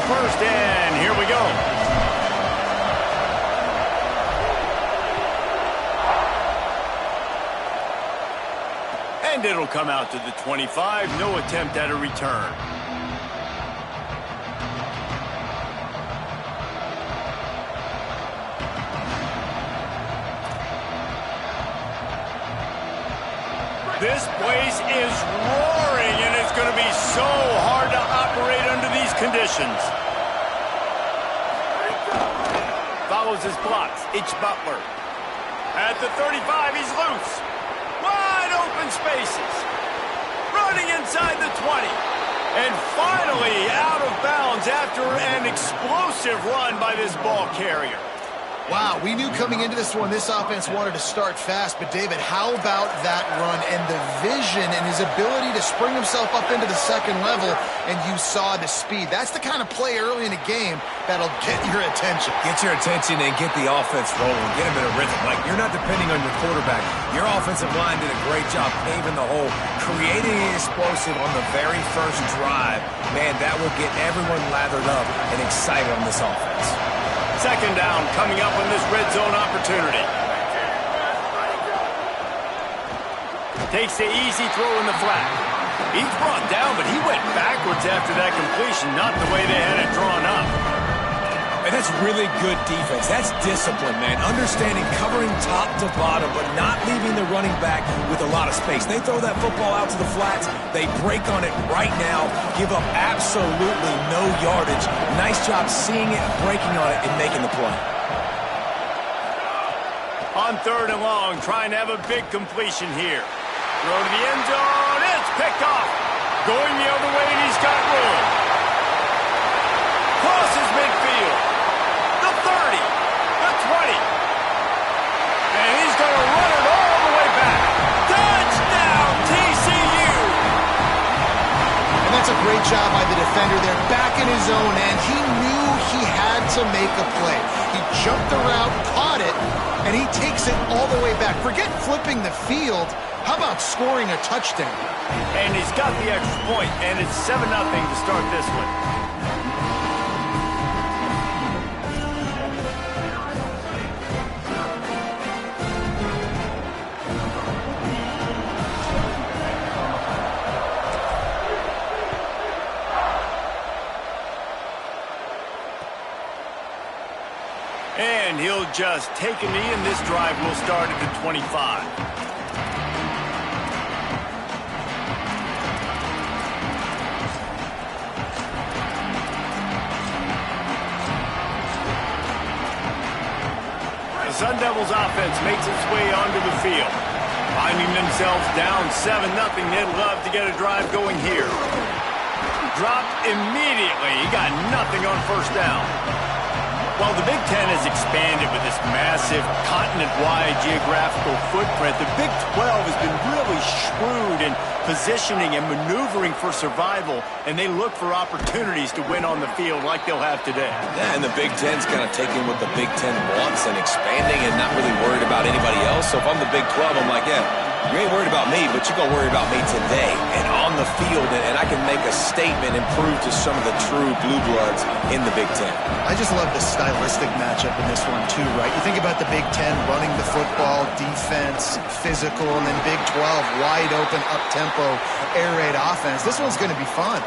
first, and here we go. And it'll come out to the 25. No attempt at a return. This place is roaring, and it's going to be so hard to operate under these conditions. Follows his blocks. Butler. At the 35, he's loose. Wide open spaces. Running inside the 20. And finally out of bounds after an explosive run by this ball carrier. Wow, we knew coming into this one, this offense wanted to start fast, but David, how about that run and the vision and his ability to spring himself up into the second level, and you saw the speed. That's the kind of play early in a game that'll get your attention. Get your attention and get the offense rolling. Get him in a rhythm. Like, you're not depending on your quarterback. Your offensive line did a great job paving the hole, creating an explosive on the very first drive. Man, that will get everyone lathered up and excited on this offense. Second down coming up on this red zone opportunity. Takes the easy throw in the flat. He's brought down, but he went backwards after that completion, not the way they had it drawn up. And that's really good defense. That's discipline, man. Understanding covering top to bottom, but not leaving the running back with a lot of space. They throw that football out to the flats. They break on it right now, give up absolutely no yardage. Nice job seeing it, breaking on it, and making the play. On third and long, trying to have a big completion here. Throw to the end zone. It's picked off. Going the other way, and he's got room. Crosses midfield. The 30. The 20. And he's going to run it all the way back. Touchdown, TCU! And that's a great job by the defender there, back in his own end. He knew he had to make a play. He jumped the route, caught it, and he takes it all the way back. Forget flipping the field. How about scoring a touchdown? And he's got the extra point, and it's 7-0 to start this one. And he'll just take a knee, and this drive will start at the 25. The Sun Devils offense makes its way onto the field. Finding themselves down 7-0, they'd love to get a drive going here. Dropped immediately. He got nothing on first down. While the Big Ten has expanded with this massive continent-wide geographical footprint, the Big 12 has been really shrewd in positioning and maneuvering for survival, and they look for opportunities to win on the field like they'll have today. Yeah, and the Big Ten's kind of taking what the Big Ten wants and expanding and not really worried about anybody else. So if I'm the Big 12, I'm like, yeah, you ain't worried about me, but you're going to worry about me today and on the field, and I can make a statement and prove to some of the true blue bloods in the Big Ten. I just love the stylistic matchup in this one too, right? You think about the Big Ten running the football, defense, physical, and then Big 12, wide open, up-tempo, air raid offense. This one's going to be fun.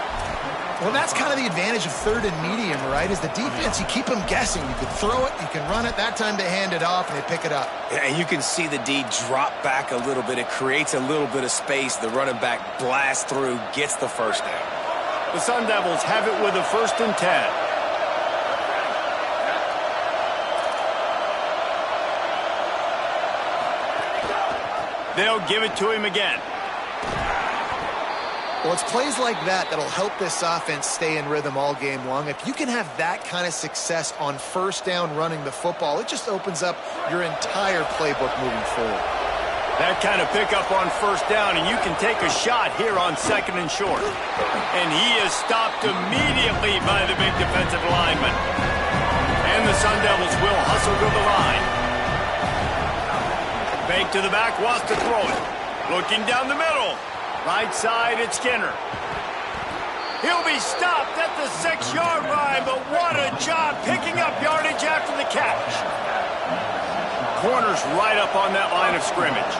Well, that's kind of the advantage of third and medium, right? Is the defense, you keep them guessing. You can throw it, you can run it. That time they hand it off and they pick it up. Yeah, and you can see the D drop back a little bit. It creates a little bit of space. The running back blasts through, gets the first down. The Sun Devils have it with a 1st and 10. They'll give it to him again. Well, it's plays like that that'll help this offense stay in rhythm all game long. If you can have that kind of success on first down running the football, it just opens up your entire playbook moving forward. That kind of pickup on first down, and you can take a shot here on 2nd and short. And he is stopped immediately by the big defensive lineman. And the Sun Devils will hustle to the line. Fake to the back, wants to throw it. Looking down the middle. Right side, it's Skinner. He'll be stopped at the 6-yard line, but Corner's right up on that line of scrimmage.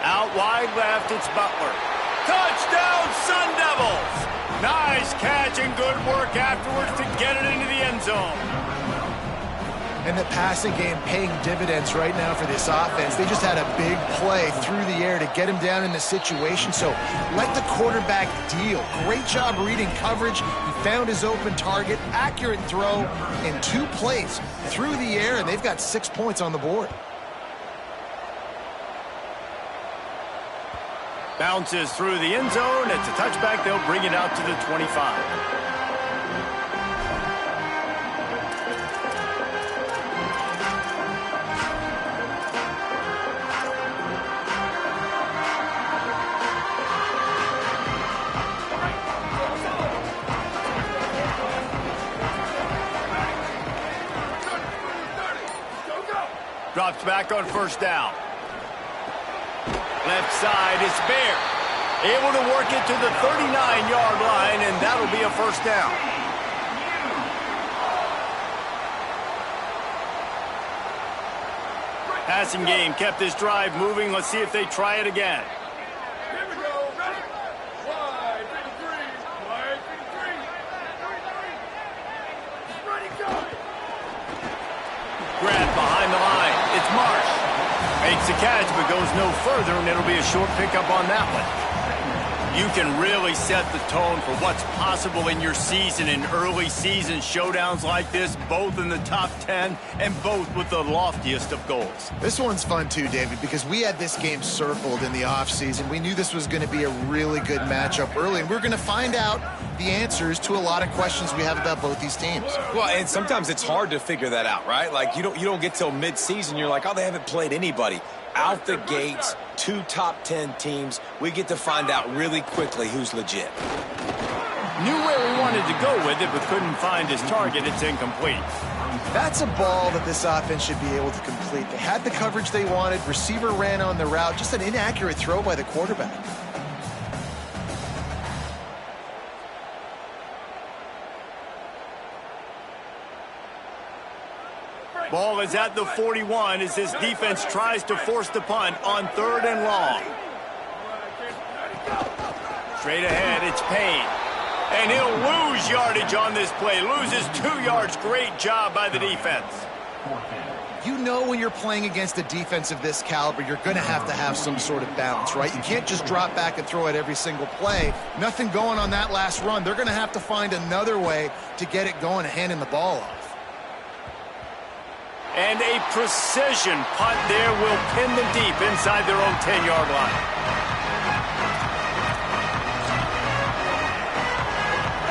Out wide left, it's Butler. Touchdown, Sun Devils! Nice catch and good work afterwards to get it into the end zone. And the passing game paying dividends right now for this offense. They just had a big play through the air to get him down in the situation. So let the quarterback deal. Great job reading coverage. He found his open target, accurate throw in 2 plays through the air, and they've got 6 points on the board. Bounces through the end zone. It's a touchback. They'll bring it out to the 25. Drops back on first down. Left side is Bear. Able to work it to the 39-yard line, and that'll be a first down. Passing game kept this drive moving. Let's see if they try it again. Here we go. Ready? Wide, 53. Wide, 53. Ready, go. Grab behind the line. It's Marsh. Makes the catch, but goes no further, and it'll be a short pickup on that one. You can really set the tone for what's possible in your season in early season showdowns like this, both in the top 10 and both with the loftiest of goals. This one's fun too, David, because we had this game circled in the offseason. We knew this was going to be a really good matchup early, and we're going to find out the answers to a lot of questions we have about both these teams. Well, and sometimes it's hard to figure that out, right? Like, you don't get till mid-season. You're like, oh, they haven't played anybody. Out the gates, 2 top 10 teams. We get to find out really quickly who's legit. Knew where he wanted to go with it, but couldn't find his target. It's incomplete. That's a ball that this offense should be able to complete. They had the coverage they wanted. Receiver ran on the route. Just an inaccurate throw by the quarterback. Ball is at the 41 as this defense tries to force the punt on 3rd and long. Straight ahead, it's Payne. And he'll lose yardage on this play. Loses 2 yards. Great job by the defense. You know when you're playing against a defense of this caliber, you're going to have some sort of balance, right? You can't just drop back and throw it every single play. Nothing going on that last run. They're going to have to find another way to get it going and handing the ball off. And a precision punt there will pin them deep inside their own 10-yard line.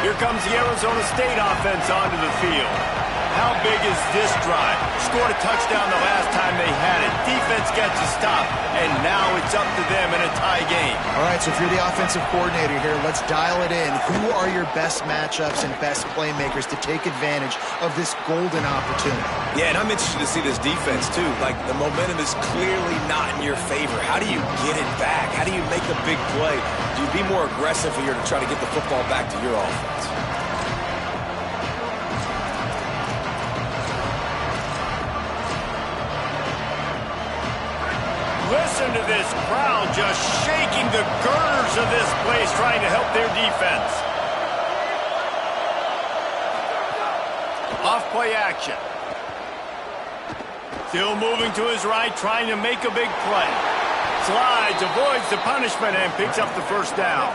Here comes the Arizona State offense onto the field. How big is this drive? Scored a touchdown the last time they had it. Defense gets a stop, and now it's up to them in a tie game. All right, so if you're the offensive coordinator here, let's dial it in. Who are your best matchups and best playmakers to take advantage of this golden opportunity? Yeah, and I'm interested to see this defense, too. Like, the momentum is clearly not in your favor. How do you get it back? How do you make a big play? Do you be more aggressive here to try to get the football back to your offense? Listen to this crowd just shaking the girders of this place, trying to help their defense. Off play action. Still moving to his right, trying to make a big play. Slides, avoids the punishment, and picks up the first down.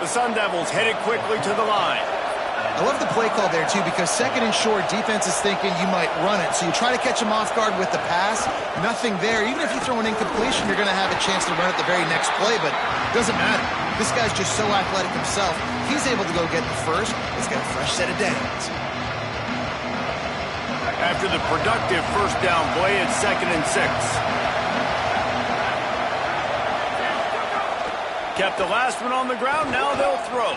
The Sun Devils headed quickly to the line. I love the play call there, too, because 2nd and short, defense is thinking you might run it. So you try to catch them off guard with the pass. Nothing there. Even if you throw an incompletion, you're going to have a chance to run it the very next play, but it doesn't matter. This guy's just so athletic himself. He's able to go get the first. He's got a fresh set of downs. After the productive first down play, it's 2nd and 6. Kept the last one on the ground. Now they'll throw.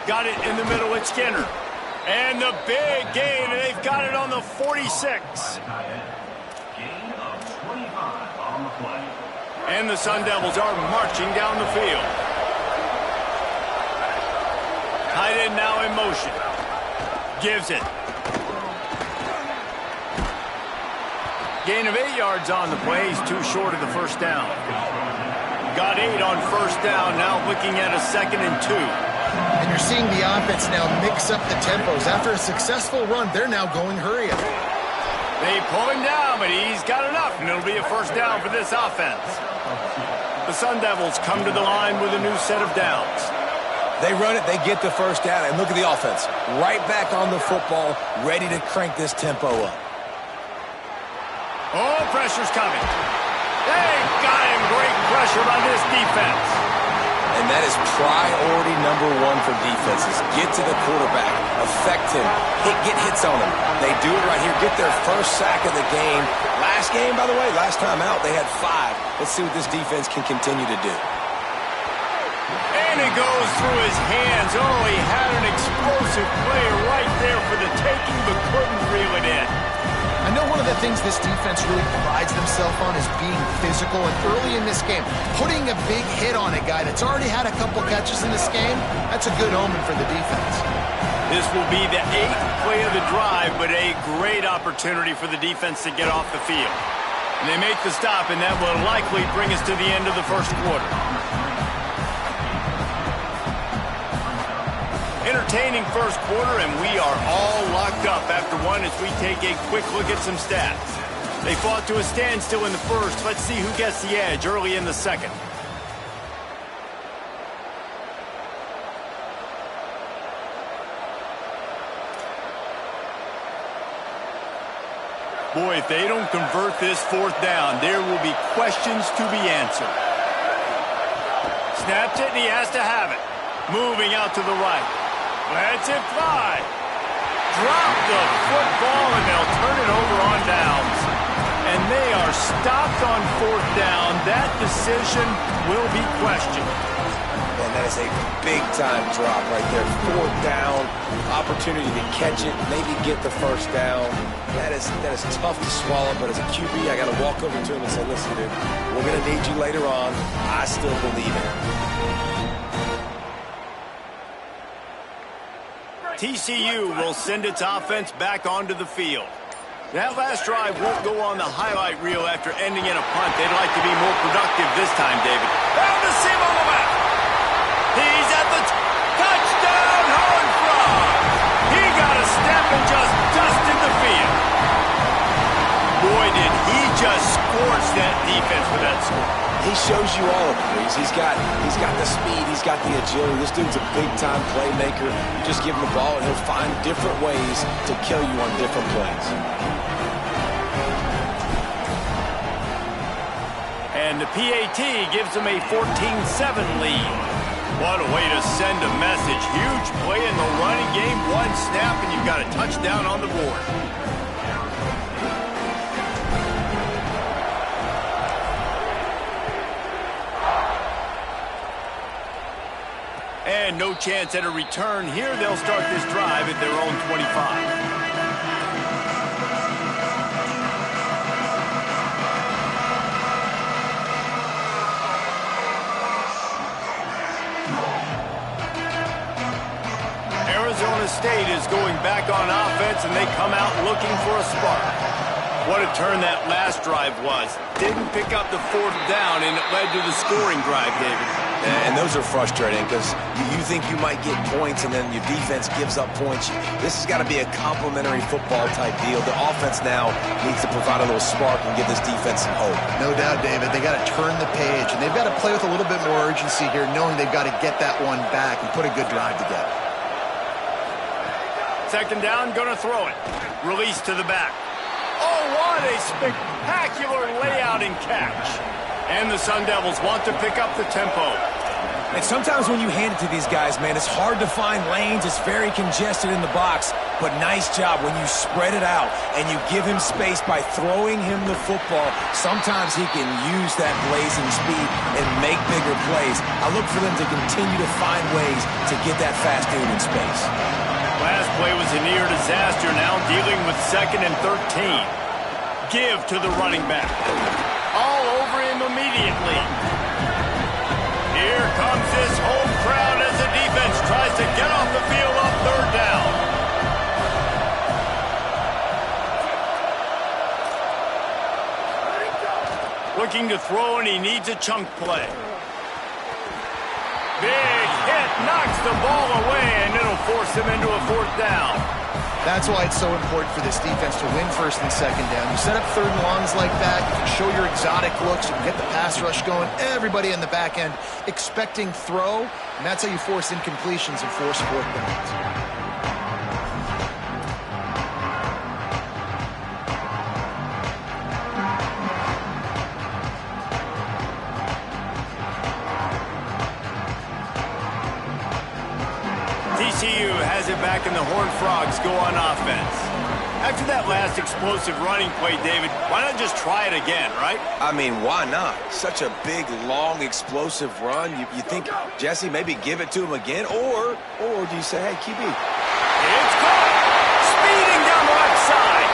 Got it in the middle with Skinner. And the big gain, and they've got it on the 46. And the Sun Devils are marching down the field. Tight end now in motion. Gives it. Gain of 8 yards on the play. He's too short of the first down. Got 8 on first down. Now looking at a 2nd and 2. And you're seeing the offense now mix up the tempos. After a successful run, they're now going hurry up. They pull him down, but he's got enough, and it'll be a first down for this offense. The Sun Devils come to the line with a new set of downs. They run it, they get the first down, and look at the offense. Right back on the football, ready to crank this tempo up. Oh, pressure's coming. They got him. Great pressure by this defense. And that is priority number 1 for defenses. Get to the quarterback, affect him, get hits on him. They do it right here, get their first sack of the game. Last game, by the way, last time out, they had 5. Let's see what this defense can continue to do. And it goes through his hands. Oh, he had an explosive player right there for the taking, but couldn't reel it in. I know one of the things this defense really prides themselves on is being physical, and early in this game, putting a big hit on a guy that's already had a couple catches in this game, that's a good omen for the defense. This will be the 8th play of the drive, but a great opportunity for the defense to get off the field. And they make the stop, and that will likely bring us to the end of the first quarter. Entertaining first quarter, and we are all locked up after one as we take a quick look at some stats. They fought to a standstill in the first. Let's see who gets the edge early in the second. Boy, if they don't convert this 4th down, there will be questions to be answered. Snaps it, and he has to have it. Moving out to the right. Lets it fly. Drop the football, and they'll turn it over on downs. And they are stopped on 4th down. That decision will be questioned. And that is a big-time drop right there. 4th down, opportunity to catch it, maybe get the first down. That is tough to swallow, but as a QB, I got to walk over to him and say, listen, dude, we're going to need you later on. I still believe in it. TCU will send its offense back onto the field. That last drive won't go on the highlight reel after ending in a punt. They'd like to be more productive this time, David. Down to Sim on the left. He's at the touchdown, Horned Frog. He got a step and just dusted the field. Boy, did he just scorch that defense with that score. He shows you all of it, Breeze. He's got the speed, he's got the agility. This dude's a big-time playmaker. You just give him the ball, and he'll find different ways to kill you on different plays. And the PAT gives them a 14-7 lead. What a way to send a message. Huge play in the running game. 1 snap, and you've got a touchdown on the board. And no chance at a return here. They'll start this drive at their own 25. Arizona State is going back on offense, and they come out looking for a spark. What a turn that last drive was. Didn't pick up the 4th down, and it led to the scoring drive, David. And those are frustrating because you think you might get points and then your defense gives up points. This has got to be a complementary football type deal. The offense now needs to provide a little spark and give this defense some hope. No doubt, David. They got to turn the page, and they've got to play with a little bit more urgency here, knowing they've got to get that one back and put a good drive together. 2nd down, gonna throw it. Release to the back. Oh, what a spectacular layout and catch. And the Sun Devils want to pick up the tempo. And sometimes when you hand it to these guys, man, it's hard to find lanes. It's very congested in the box. But nice job when you spread it out and you give him space by throwing him the football. Sometimes he can use that blazing speed and make bigger plays. I look for them to continue to find ways to get that fast dude in space. Last play was a near disaster. Now dealing with 2nd and 13. Give to the running back. All over him immediately. Here comes this home crowd as the defense tries to get off the field. Looking to throw, and he needs a chunk play. Big hit, knocks the ball away, and it'll force him into a 4th down. That's why it's so important for this defense to win 1st and 2nd down. You set up 3rd and longs like that, you can show your exotic looks, you can get the pass rush going, everybody in the back end expecting throw, and that's how you force incompletions and force 4th downs. TCU has it back, and the Horned Frogs go on offense. After that last explosive running play, David, why not just try it again, right? I mean, why not? Such a big, long, explosive run. You think, Jesse, maybe give it to him again? Or do you say, hey, QB? It's caught! Speeding down the left side.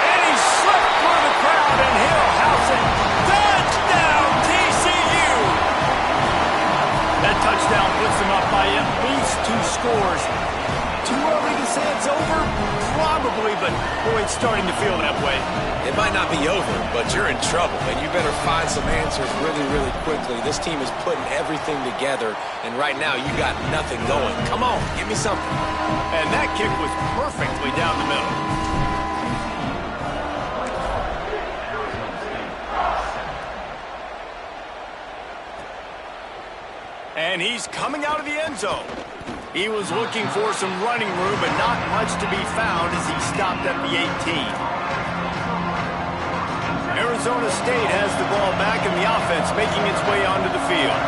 And he slipped through the crowd, and he'll house it. Touchdown, TCU! That touchdown puts them up by at least 2 scores. Too early to say it's over? Probably, but boy, it's starting to feel that way. It might not be over, but you're in trouble, and you better find some answers really, really quickly. This team is putting everything together, and right now you got nothing going. Come on, give me something. And that kick was perfectly down the middle. And he's coming out of the end zone. He was looking for some running room, but not much to be found as he stopped at the 18. Arizona State has the ball back in the offense, making its way onto the field.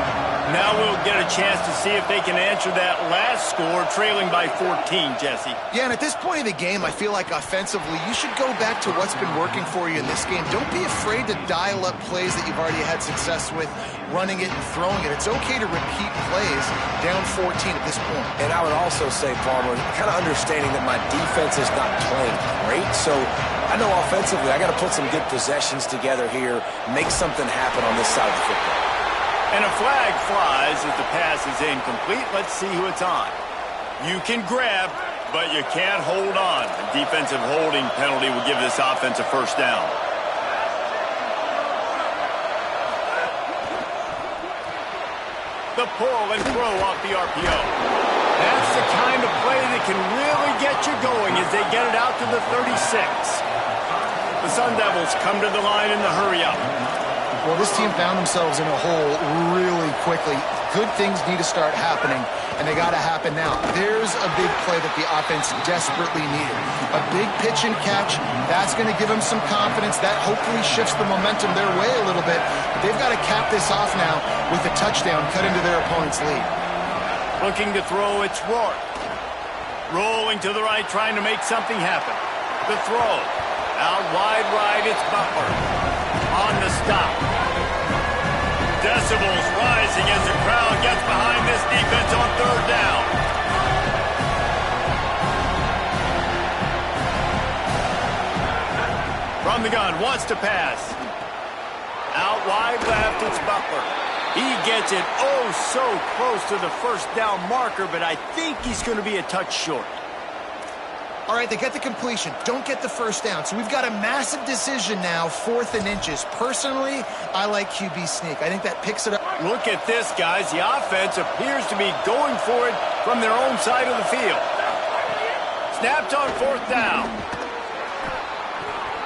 Now we'll get a chance to see if they can answer that last score, trailing by 14, Jesse. Yeah, and at this point of the game, I feel like offensively, you should go back to what's been working for you in this game. Don't be afraid to dial up plays that you've already had success with, running it and throwing it. It's okay to repeat plays down 14 at this point. And I would also say, Palmer, kind of understanding that my defense is not playing great, so I know offensively I got to put some good possessions together here, make something happen on this side of the football. And a flag flies as the pass is incomplete. Let's see who it's on. You can grab, but you can't hold on. A defensive holding penalty will give this offense a 1st down. The pull and throw off the RPO. That's the kind of play that can really get you going as they get it out to the 36. The Sun Devils come to the line in the hurry-up. Well, this team found themselves in a hole really quickly. Good things need to start happening, and they got to happen now. There's a big play that the offense desperately needed. A big pitch and catch. That's going to give them some confidence. That hopefully shifts the momentum their way a little bit. But they've got to cap this off now with a touchdown cut into their opponent's lead. Looking to throw, it's Rourke. Rolling to the right, trying to make something happen. The throw. Out wide right, it's Butler. On the stop. Decibels rising as the crowd gets behind this defense on 3rd down. From the gun, wants to pass. Out wide left, it's Butler. He gets it oh so close to the 1st down marker, but I think he's going to be a touch short. All right, they get the completion. Don't get the 1st down. So we've got a massive decision now, 4th and inches. Personally, I like QB sneak. I think that picks it up. Look at this, guys. The offense appears to be going for it from their own side of the field. Snapped on 4th down.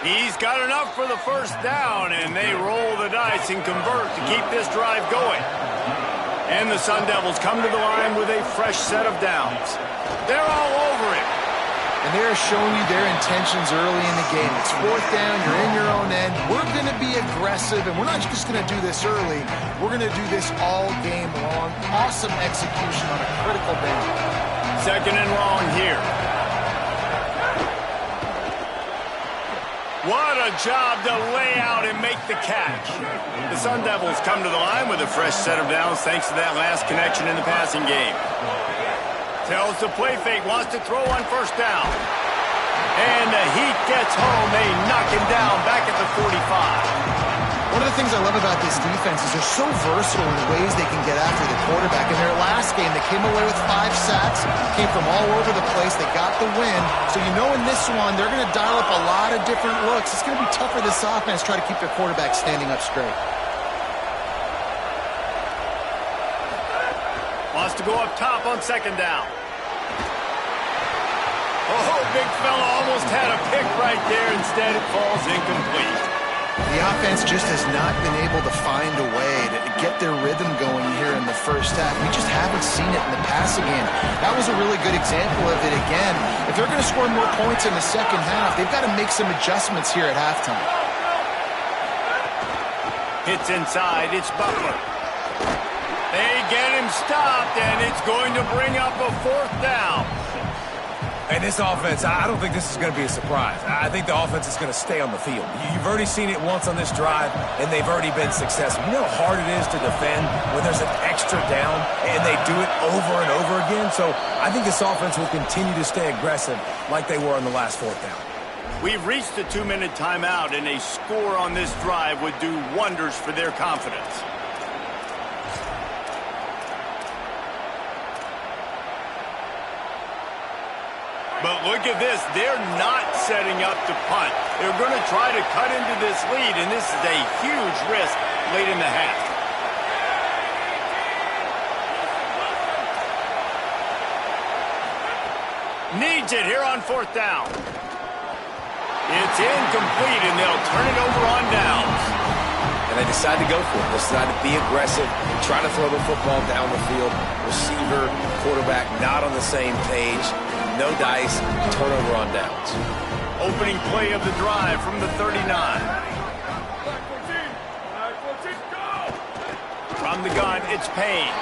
He's got enough for the 1st down, and they roll the dice and convert to keep this drive going. And the Sun Devils come to the line with a fresh set of downs. They're all over it. And they're showing you their intentions early in the game. It's 4th down, you're in your own end. We're going to be aggressive, and we're not just going to do this early. We're going to do this all game long. Awesome execution on a critical down. 2nd and long here. What a job to lay out and make the catch. The Sun Devils come to the line with a fresh set of downs thanks to that last connection in the passing game. Tells the play fake, wants to throw on 1st down. And the heat gets home. They knock him down back at the 45. One of the things I love about this defense is they're so versatile in the ways they can get after the quarterback. In their last game, they came away with 5 sacks, came from all over the place. They got the win. So you know in this one, they're going to dial up a lot of different looks. It's going to be tough for this offense to try to keep their quarterback standing up straight. Wants to go up top on second down. Oh, big fella almost had a pick right there. Instead, it falls incomplete. The offense just has not been able to find a way to get their rhythm going here in the first half. We just haven't seen it in the passing game. That was a really good example of it again. If they're going to score more points in the second half, they've got to make some adjustments here at halftime. Hits inside. It's Butler. They get him stopped, and it's going to bring up a 4th down. And this offense, I don't think this is going to be a surprise. I think the offense is going to stay on the field. You've already seen it once on this drive, and they've already been successful. You know how hard it is to defend when there's an extra down, and they do it over and over again? So I think this offense will continue to stay aggressive like they were on the last 4th down. We've reached the 2-minute timeout, and a score on this drive would do wonders for their confidence. But look at this. They're not setting up to punt. They're going to try to cut into this lead, and this is a huge risk late in the half. Needs it here on 4th down. It's incomplete, and they'll turn it over on downs. And they decide to go for it. They decide to be aggressive, try to throw the football down the field. Receiver, quarterback, not on the same page. No dice, turnover on downs. Opening play of the drive from the 39. From the gun, it's Payne.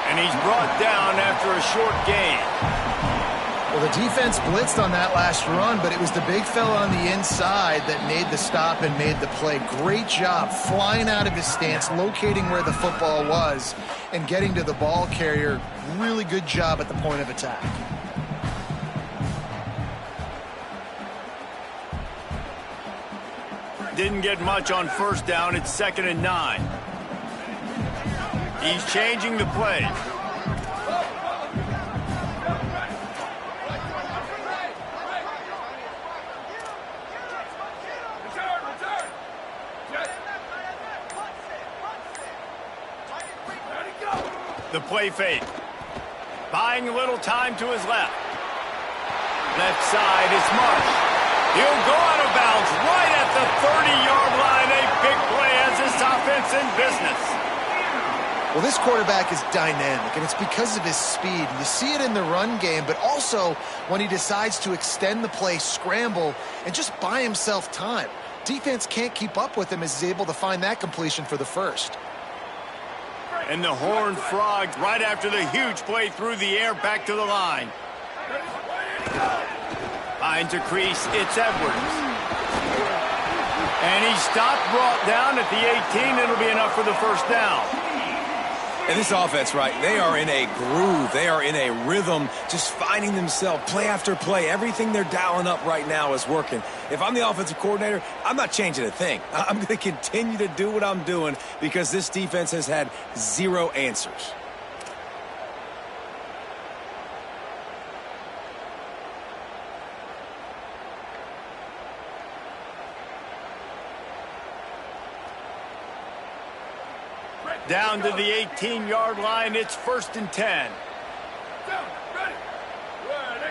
And he's brought down after a short gain. Well, the defense blitzed on that last run, but it was the big fella on the inside that made the stop and made the play. Great job flying out of his stance, locating where the football was, and getting to the ball carrier. Really good job at the point of attack. Didn't get much on 1st down. It's 2nd and 9. He's changing the play. The play fake. Buying a little time to his left. Left side is Marsh. He'll go out of bounds right at the 30-yard line. A big play as this offense in business. Well, this quarterback is dynamic, and it's because of his speed. You see it in the run game, but also when he decides to extend the play, scramble, and just buy himself time. Defense can't keep up with him as he's able to find that completion for the 1st. And the Horned Frogs right after the huge play through the air back to the line. Finds a crease, it's Edwards. And he's stopped, brought down at the 18. It'll be enough for the 1st down. And this offense, right, they are in a groove. They are in a rhythm, just finding themselves play after play. Everything they're dialing up right now is working. If I'm the offensive coordinator, I'm not changing a thing. I'm going to continue to do what I'm doing because this defense has had 0 answers. Down to the 18-yard line, it's 1st and 10. Down, ready. Red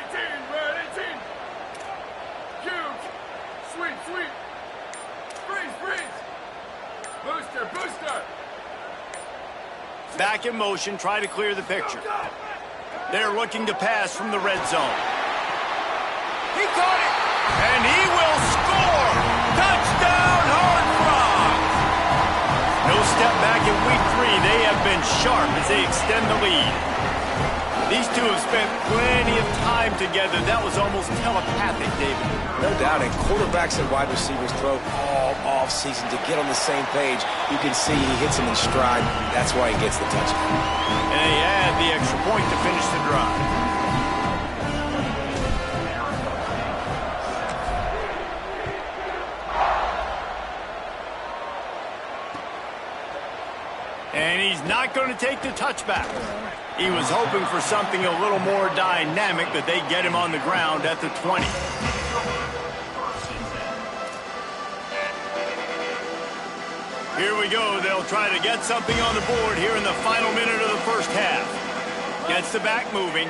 18. Huge. Sweep. Freeze. Booster. Back in motion, try to clear the picture. They're looking to pass from the red zone. He caught it, and he will score. Touchdown, Horned Frogs. No step back in week 3. They have been sharp as they extend the lead. These two have spent plenty of time together. That was almost telepathic, David. No doubt, and quarterbacks and wide receivers throw all off-season to get on the same page. You can see he hits them in stride. That's why he gets the touchdown. And they add the extra point to finish the drive. And he's not going to take the touchback. He was hoping for something a little more dynamic, but they get him on the ground at the 20. Here we go. They'll try to get something on the board here in the final minute of the first half. Gets the back moving.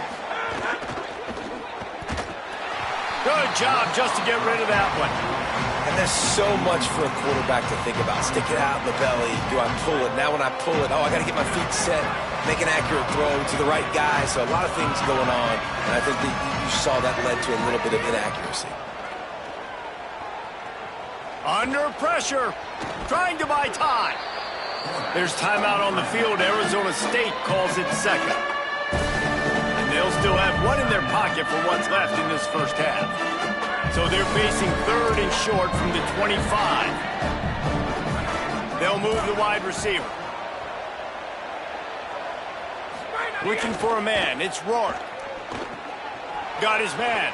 Good job just to get rid of that one. And there's so much for a quarterback to think about. Stick it out in the belly. Do I pull it? Now when I pull it, I got to get my feet set, make an accurate throw to the right guy. So a lot of things going on. And I think that you saw that led to a little bit of inaccuracy. Under pressure, trying to buy time. There's timeout on the field. Arizona State calls it second. And they'll still have one in their pocket for what's left in this first half. So they're facing third and short from the 25. They'll move the wide receiver. Looking for a man. It's Rourke. Got his man.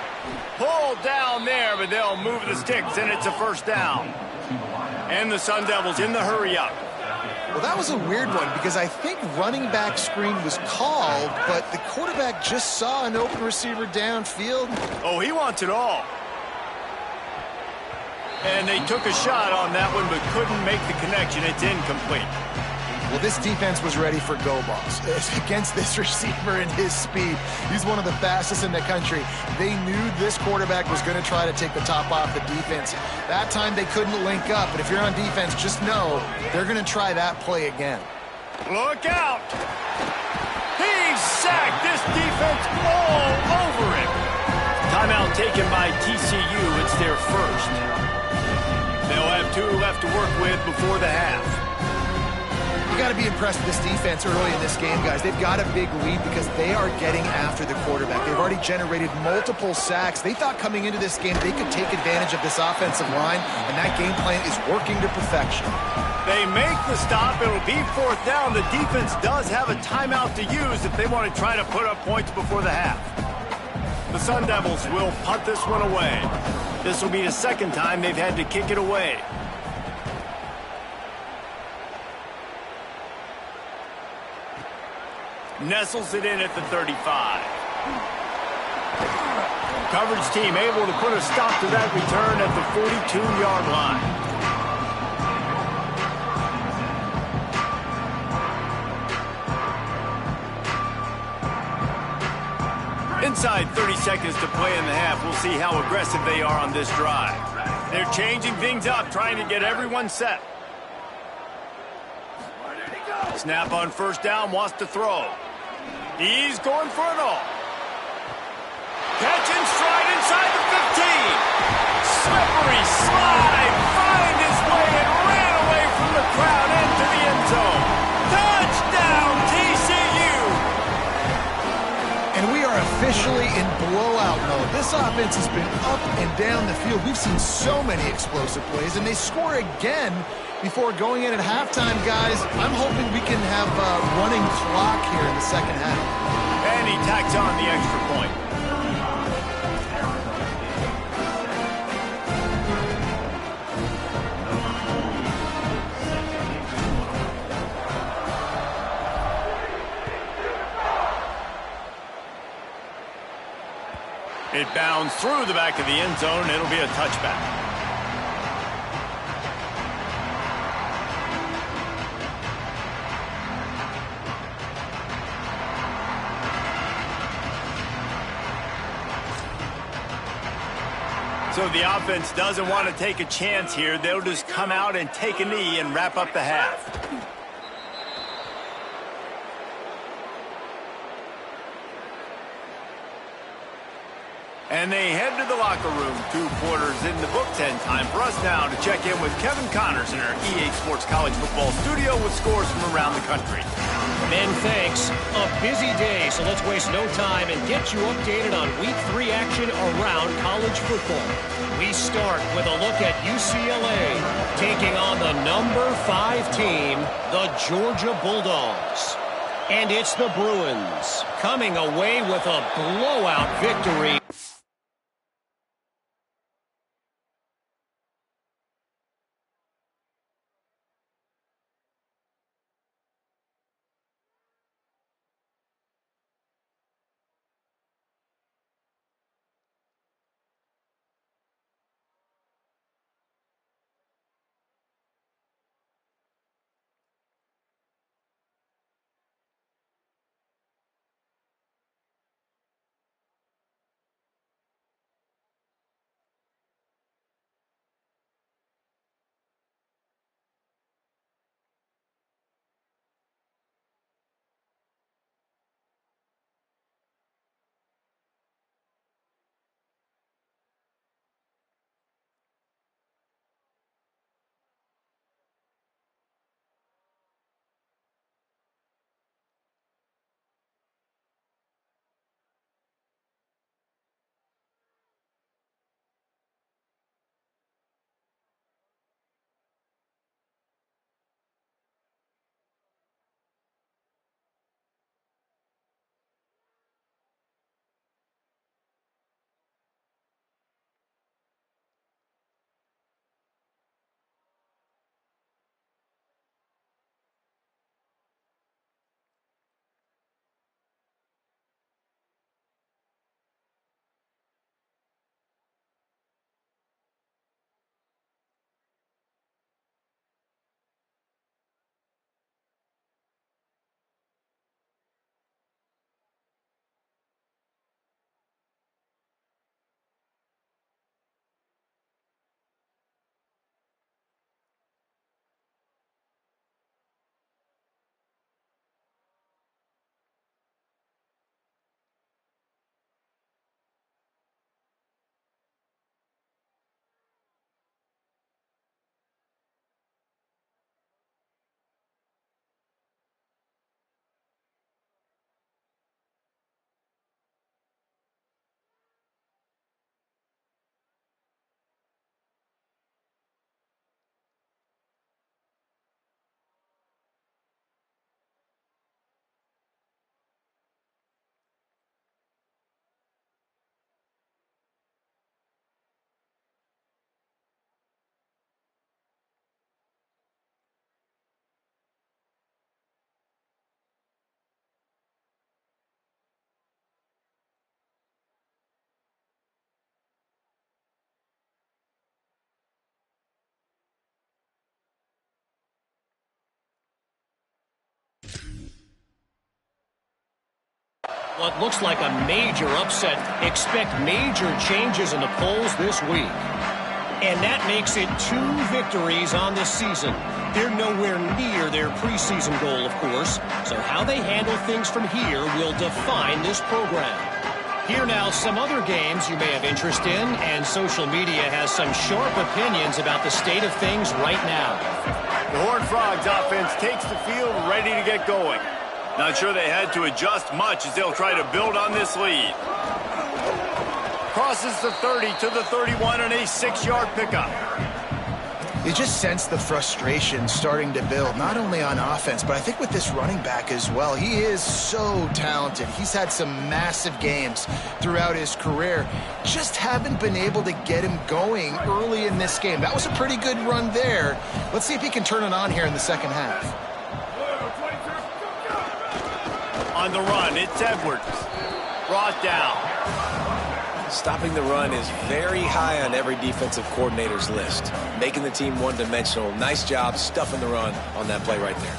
Pulled down there, but they'll move the sticks, and it's a first down. And the Sun Devils in the hurry-up. Well, that was a weird one because I think running back screen was called, but the quarterback just saw an open receiver downfield. Oh, he wants it all. And they took a shot on that one, but couldn't make the connection. It's incomplete. Well, this defense was ready for go balls against this receiver and his speed. He's one of the fastest in the country. They knew this quarterback was going to try to take the top off the defense. That time they couldn't link up, but if you're on defense, just know they're going to try that play again. Look out! He's sacked. This defense all over him. Timeout taken by TCU. It's their first. They'll have 2 left to work with before the half. You got to be impressed with this defense early in this game, guys. They've got a big lead because they are getting after the quarterback. They've already generated multiple sacks. They thought coming into this game they could take advantage of this offensive line, and that game plan is working to perfection. They make the stop. It'll be fourth down. The defense does have a timeout to use if they want to try to put up points before the half. The Sun Devils will punt this one away. This will be the second time they've had to kick it away. Nestles it in at the 35. Coverage team able to put a stop to that return at the 42-yard line. Inside 30 seconds to play in the half. We'll see how aggressive they are on this drive. They're changing things up, trying to get everyone set. Snap on first down, wants to throw. He's going for it all. Catch and stride inside the 15. Slippery slide. Find his way and ran away from the crowd into the end zone. Touchdown, TCU. And we are officially in blowout mode. This offense has been up and down the field. We've seen so many explosive plays, and they score again before going in at halftime, guys. I'm hoping we can have a running clock here in the second half. And he tacks on the extra point. It bounds through the back of the end zone. It'll be a touchback. So the offense doesn't want to take a chance here. They'll just come out and take a knee and wrap up the half. And they head to the locker room. 2 quarters in the books, and time for us now to check in with Kevin Connors in our EA Sports College Football studio with scores from around the country. Ben, thanks. A busy day, so let's waste no time and get you updated on Week 3 action around college football. We start with a look at UCLA taking on the number 5 team, the Georgia Bulldogs. And it's the Bruins coming away with a blowout victory. What looks like a major upset. Expect major changes in the polls this week. And that makes it 2 victories on the season. They're nowhere near their preseason goal, of course. So how they handle things from here will define this program. Here now, some other games you may have interest in, and social media has some sharp opinions about the state of things right now. The Horned Frogs offense takes the field ready to get going. Not sure they had to adjust much as they'll try to build on this lead. Crosses the 30 to the 31 and a 6-yard pickup. You just sense the frustration starting to build, not only on offense, but I think with this running back as well. He is so talented. He's had some massive games throughout his career. Just haven't been able to get him going early in this game. That was a pretty good run there. Let's see if he can turn it on here in the second half. On the run, it's Edwards. Brought down. Stopping the run is very high on every defensive coordinator's list. Making the team one-dimensional. Nice job stuffing the run on that play right there.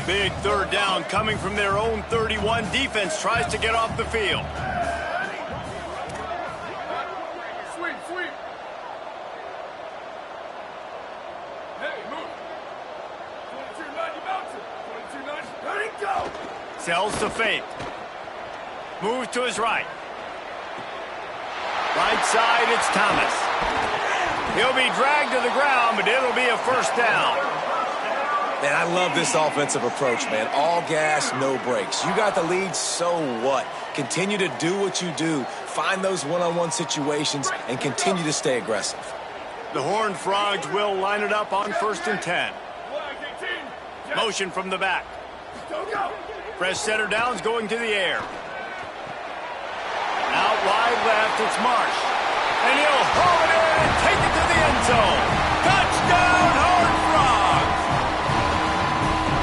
Big third down coming from their own 31. Defense tries to get off the field. Sweep. Hey, move. 22-9, you bounce it. 22-9, let it go. Sells to fake. Moves to his right. Right side, it's Thomas. He'll be dragged to the ground, but it'll be a first down. Man, I love this offensive approach, man. All gas, no brakes. You got the lead, so what? Continue to do what you do. Find those one-on-one situations and continue to stay aggressive. The Horned Frogs will line it up on 1st and 10. Motion from the back. Fresh setter downs going to the air. Out wide left, it's Marsh. And he'll haul it in and take it to the end zone. Touchdown, Horned Frogs!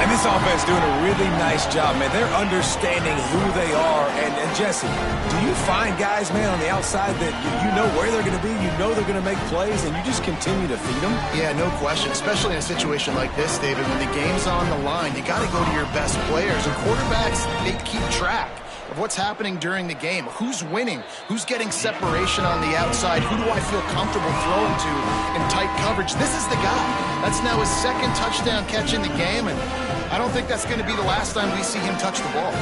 And this offense doing a really nice job, man. They're understanding who they are. And Jesse, do you find guys, man, on the outside that you know where they're going to be, you know they're going to make plays, and you just continue to feed them? Yeah, no question, especially in a situation like this, David. When the game's on the line, you got to go to your best players. And quarterbacks, they keep track of what's happening during the game. Who's winning? Who's getting separation on the outside? Who do I feel comfortable throwing to in tight coverage? This is the guy. That's now his 2nd touchdown catch in the game, and I don't think that's going to be the last time we see him touch the ball.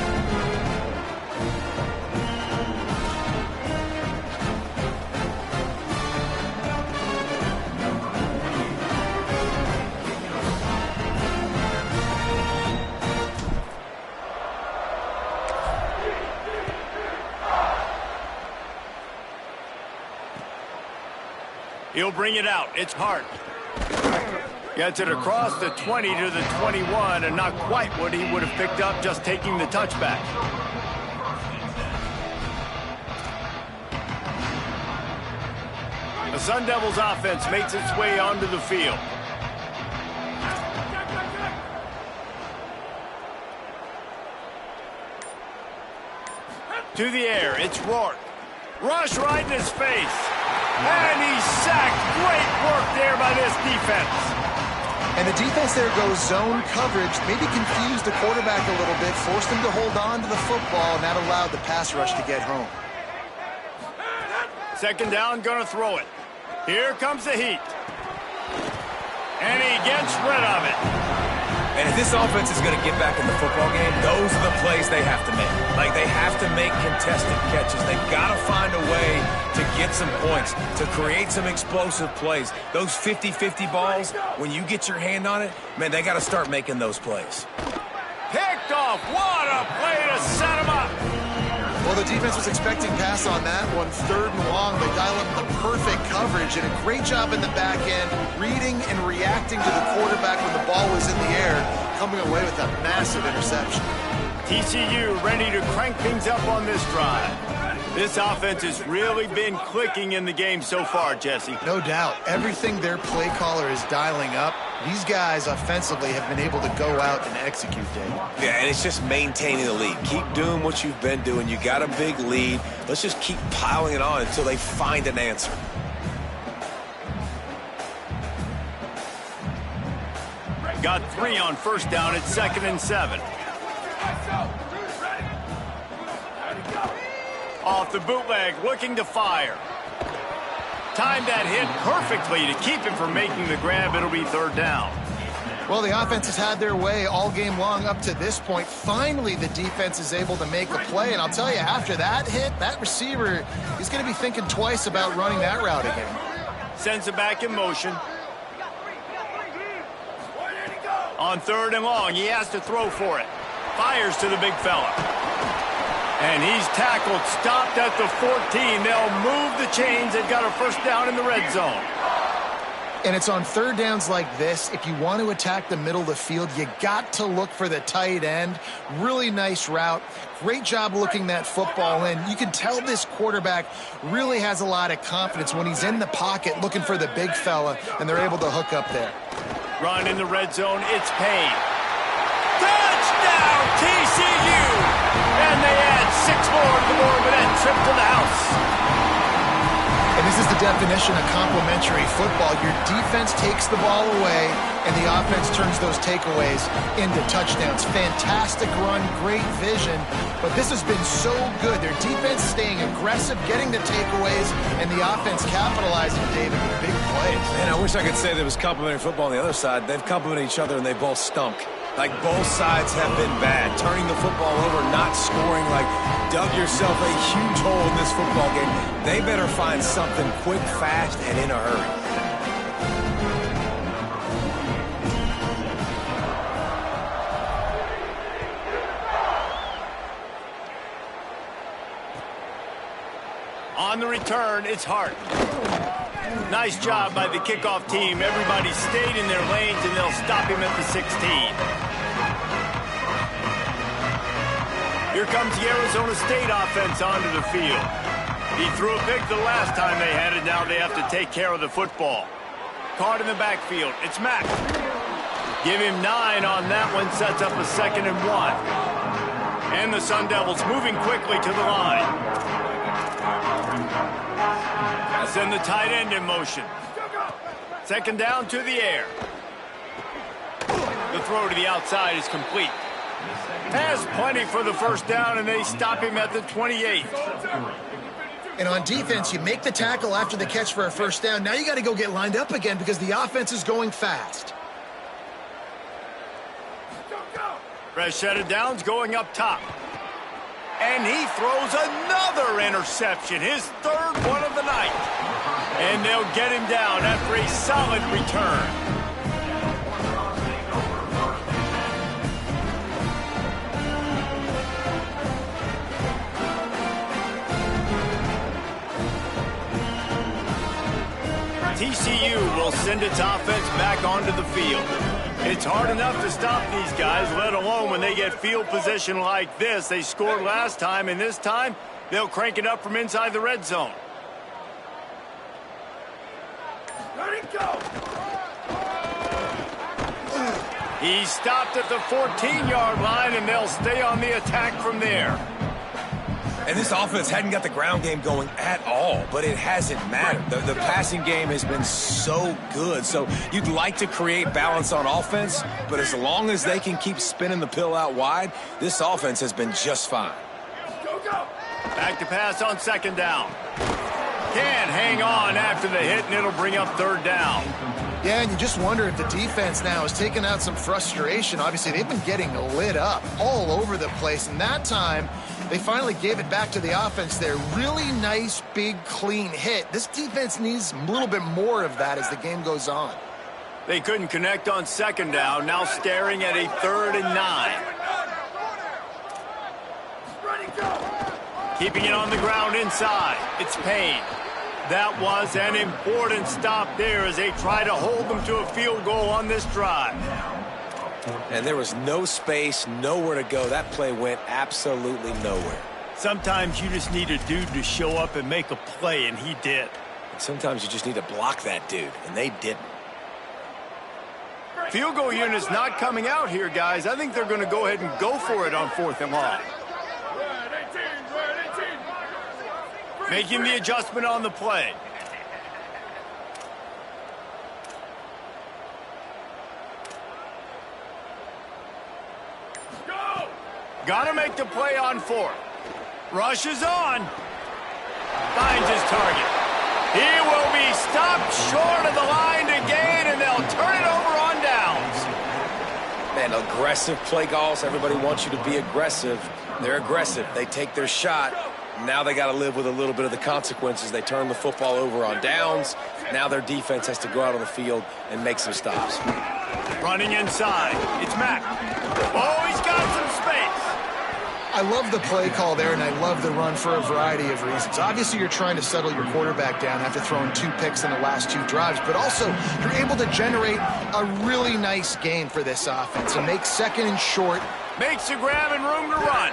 He'll bring it out. It's Hart. Gets it across the 20 to the 21, and not quite what he would have picked up just taking the touchback. The Sun Devils offense makes its way onto the field. To the air, it's Rourke. Rush right in his face. And he's sacked. Great work there by this defense. And the defense there goes zone coverage, maybe confused the quarterback a little bit, forced him to hold on to the football, and that allowed the pass rush to get home. 2nd down, gonna throw it. Here comes the heat. And he gets rid of it. And if this offense is going to get back in the football game, those are the plays they have to make. Like, they have to make contested catches. They've got to find a way to get some points, to create some explosive plays. Those 50-50 balls, when you get your hand on it, man, they got to start making those plays. Picked off. What a play to set him up. Well, the defense was expecting pass on that one. 3rd and long, they dial up the perfect coverage, and a great job in the back end, reading and reacting to the quarterback when the ball was in the air, coming away with a massive interception. TCU ready to crank things up on this drive. This offense has really been clicking in the game so far, Jesse. No doubt. Everything their play caller is dialing up, these guys offensively have been able to go out and execute, Dave. Yeah, and it's just maintaining the lead. Keep doing what you've been doing. You got a big lead. Let's just keep piling it on until they find an answer. Got 3 on first down at 2nd and 7. Off the bootleg, looking to fire. Timed that hit perfectly to keep him from making the grab. It'll be 3rd down. Well, the offense has had their way all game long up to this point. Finally, the defense is able to make a play. And I'll tell you, after that hit, that receiver is going to be thinking twice about running that route again. Sends it back in motion. On 3rd and long, he has to throw for it. Fires to the big fella. And he's tackled, stopped at the 14. They'll move the chains. They've got a first down in the red zone. And it's on 3rd downs like this. If you want to attack the middle of the field, you got to look for the tight end. Really nice route. Great job looking that football in. You can tell this quarterback really has a lot of confidence when he's in the pocket looking for the big fella, and they're able to hook up there. Run in the red zone. It's Payne. Touchdown, TCU! And they add 6 more to the board with that trip to the house. And this is the definition of complementary football. Your defense takes the ball away, and the offense turns those takeaways into touchdowns. Fantastic run, great vision, but this has been so good. Their defense staying aggressive, getting the takeaways, and the offense capitalizing, David, with big plays. Man, I wish I could say there was complementary football on the other side. They've complemented each other, and they both stunk. Like, both sides have been bad. Turning the football over, not scoring, like, dug yourself a huge hole in this football game. They better find something quick, fast, and in a hurry. On the return, it's Hart. Nice job by the kickoff team. Everybody stayed in their lanes, and they'll stop him at the 16. Here comes the Arizona State offense onto the field. He threw a pick the last time they had it. Now they have to take care of the football. Caught in the backfield. It's Mack. Give him 9 on that one. Sets up a 2nd and 1. And the Sun Devils moving quickly to the line. Send the tight end in motion. 2nd down to the air. The throw to the outside is complete. Has plenty for the first down, and they stop him at the 28. And on defense, you make the tackle after the catch for a first down. Now you got to go get lined up again because the offense is going fast. Fresh set of downs going up top. And he throws another interception, his 3rd one of the night. And they'll get him down after a solid return. TCU will send its offense back onto the field. It's hard enough to stop these guys, let alone when they get field position like this. They scored last time, and this time they'll crank it up from inside the red zone. Let it go. He's stopped at the 14-yard line, and they'll stay on the attack from there. And this offense hadn't got the ground game going at all, but it hasn't mattered. The passing game has been so good. So you'd like to create balance on offense, but as long as they can keep spinning the pill out wide, this offense has been just fine. Go, go. Back to pass on 2nd down. Can't hang on after the hit, and it'll bring up 3rd down. Yeah, and you just wonder if the defense now is taking out some frustration. Obviously, they've been getting lit up all over the place, and that time they finally gave it back to the offense there. Really nice, big, clean hit. This defense needs a little bit more of that as the game goes on. They couldn't connect on 2nd down, now staring at a 3rd and 9. Keeping it on the ground inside. It's Payne. That was an important stop there as they try to hold them to a field goal on this drive. And there was no space, nowhere to go. That play went absolutely nowhere. Sometimes you just need a dude to show up and make a play, and he did. Sometimes you just need to block that dude, and they didn't. Field goal unit's not coming out here, guys. I think they're going to go ahead and go for it on 4th and long. Making the adjustment on the play. Got to make the play on fourth. Rushes on. Finds his target. He will be stopped short of the line to gain, and they'll turn it over on downs. Man, aggressive play calls. Everybody wants you to be aggressive. They're aggressive. They take their shot. Now they got to live with a little bit of the consequences. They turn the football over on downs. Now their defense has to go out on the field and make some stops. Running inside. It's Mack. Oh, he's got some space. I love the play call there, and I love the run for a variety of reasons. Obviously, you're trying to settle your quarterback down after throwing 2 picks in the last 2 drives, but also you're able to generate a really nice gain for this offense and make second and short. Makes a grab and room to run.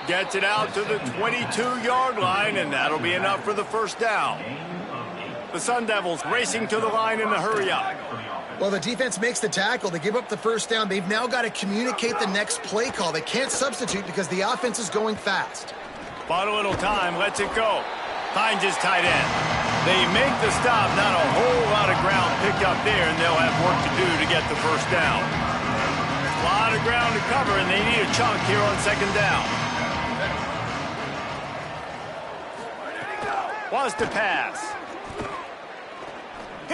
Gets it out to the 22-yard line, and that'll be enough for the first down. The Sun Devils racing to the line in the hurry-up. Well, the defense makes the tackle. They give up the first down. They've now got to communicate the next play call. They can't substitute because the offense is going fast. Bought a little time, lets it go. Finds his tight end. They make the stop, not a whole lot of ground picked up there, and they'll have work to do to get the first down. A lot of ground to cover, and they need a chunk here on second down. Wants to pass.